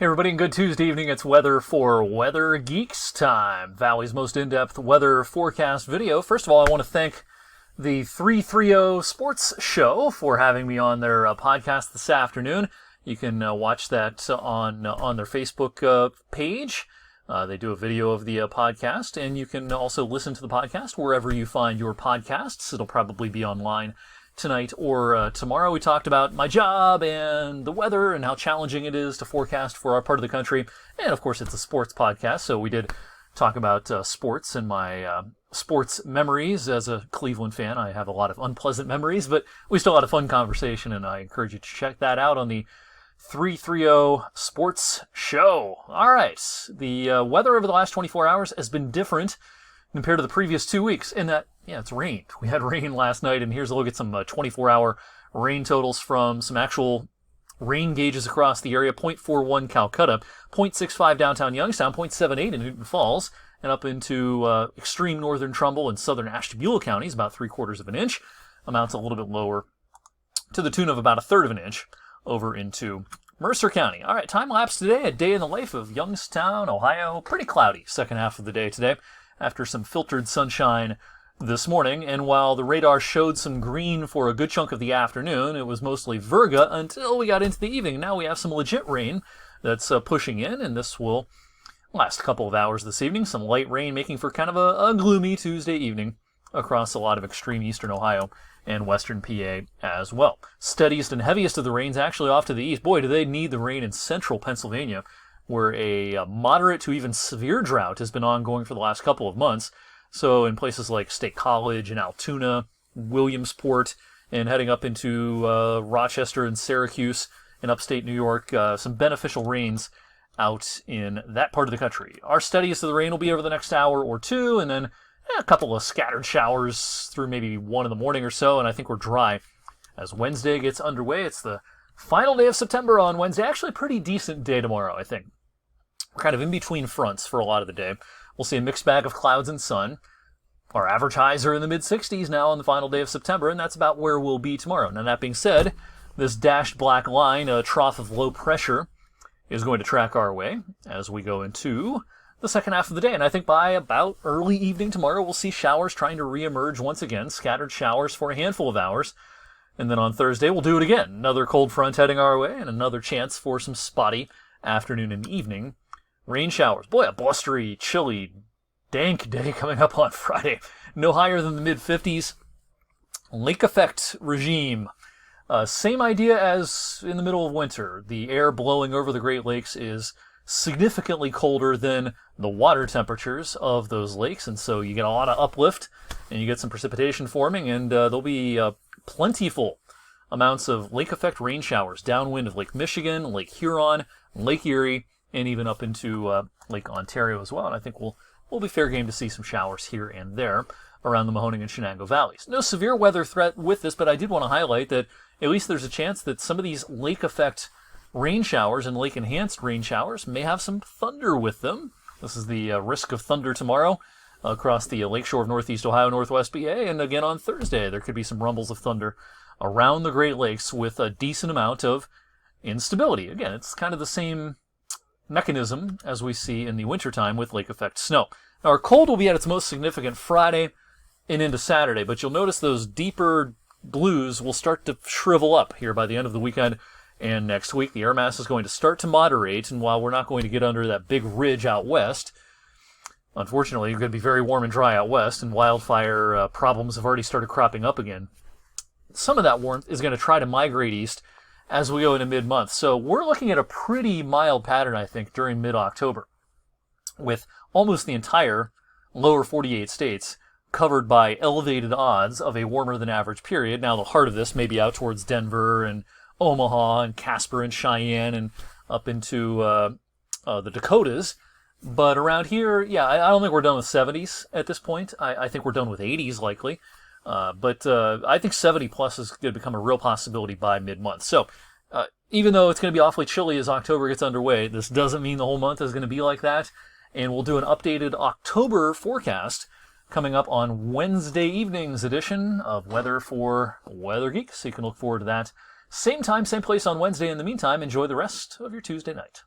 Hey everybody, and good Tuesday evening. It's weather for Weather Geeks time. Valley's most in-depth weather forecast video. First of all, I want to thank the 330 Sports Show for having me on their podcast this afternoon. You can watch that on their Facebook page. They do a video of the podcast, and you can also listen to the podcast wherever you find your podcasts. It'll probably be online tonight or tomorrow. We talked about my job and the weather and how challenging it is to forecast for our part of the country. And of course, it's a sports podcast, so we did talk about sports and my sports memories. As a Cleveland fan, I have a lot of unpleasant memories, but we still had a fun conversation, and I encourage you to check that out on the 330 Sports Show. All right, the weather over the last 24 hours has been different compared to the previous 2 weeks in that, it's rained. We had rain last night, and here's a look at some 24-hour rain totals from some actual rain gauges across the area. 0.41 Calcutta, 0.65 downtown Youngstown, 0.78 in Newton Falls, and up into extreme northern Trumbull and southern Ashtabula counties, about 3/4 of an inch. Amounts a little bit lower to the tune of about 1/3 of an inch over into Mercer County. All right, time lapse today, a day in the life of Youngstown, Ohio. Pretty cloudy second half of the day today after some filtered sunshine this morning, and while the radar showed some green for a good chunk of the afternoon, it was mostly virga until we got into the evening. Now we have some legit rain that's pushing in, and this will last a couple of hours this evening. Some light rain making for kind of a gloomy Tuesday evening across a lot of extreme eastern Ohio and western PA as well. Steadiest and heaviest of the rains actually off to the east. Boy, do they need the rain in central Pennsylvania, where a moderate to even severe drought has been ongoing for the last couple of months. So in places like State College and Altoona, Williamsport, and heading up into Rochester and Syracuse in upstate New York, some beneficial rains out in that part of the country. Our steadiest of the rain will be over the next hour or two, and then a couple of scattered showers through maybe 1 in the morning or so, and I think we're dry as Wednesday gets underway. It's the final day of September on Wednesday. Actually, a pretty decent day tomorrow, I think. We're kind of in between fronts for a lot of the day. We'll see a mixed bag of clouds and sun. Our average highs are in the mid-60s now on the final day of September, and that's about where we'll be tomorrow. Now, that being said, this dashed black line, a trough of low pressure, is going to track our way as we go into the second half of the day. And I think by about early evening tomorrow, we'll see showers trying to reemerge once again, scattered showers for a handful of hours. And then on Thursday, we'll do it again. Another cold front heading our way, and another chance for some spotty afternoon and evening rain showers. Boy, a blustery, chilly, dank day coming up on Friday. No higher than the mid-50s. Lake effect regime. Same idea as in the middle of winter. The air blowing over the Great Lakes is significantly colder than the water temperatures of those lakes, and so you get a lot of uplift, and you get some precipitation forming, and there'll be plentiful amounts of lake effect rain showers downwind of Lake Michigan, Lake Huron, Lake Erie, and even up into Lake Ontario as well. And I think we'll be fair game to see some showers here and there around the Mahoning and Shenango valleys. No severe weather threat with this, but I did want to highlight that at least there's a chance that some of these lake effect rain showers and lake enhanced rain showers may have some thunder with them. This is the risk of thunder tomorrow across the lakeshore of northeast Ohio, northwest PA, and again on Thursday there could be some rumbles of thunder around the Great Lakes with a decent amount of instability. Again, it's kind of the same mechanism as we see in the wintertime with lake effect snow. Now, our cold will be at its most significant Friday and into Saturday, but you'll notice those deeper blues will start to shrivel up here by the end of the weekend and next week. The air mass is going to start to moderate, and while we're not going to get under that big ridge out west, unfortunately, it's going to be very warm and dry out west, and wildfire problems have already started cropping up again. Some of that warmth is going to try to migrate east as we go into mid-month. So we're looking at a pretty mild pattern, I think, during mid-October, with almost the entire lower 48 states covered by elevated odds of a warmer-than-average period. Now, the heart of this may be out towards Denver and Omaha and Casper and Cheyenne and up into the Dakotas. But around here, I don't think we're done with 70s at this point. I think we're done with 80s likely. But I think 70 plus is going to become a real possibility by mid-month. So even though it's going to be awfully chilly as October gets underway, this doesn't mean the whole month is going to be like that. And we'll do an updated October forecast coming up on Wednesday evening's edition of Weather for Weather Geeks. So you can look forward to that. Same time, same place on Wednesday. In the meantime, enjoy the rest of your Tuesday night.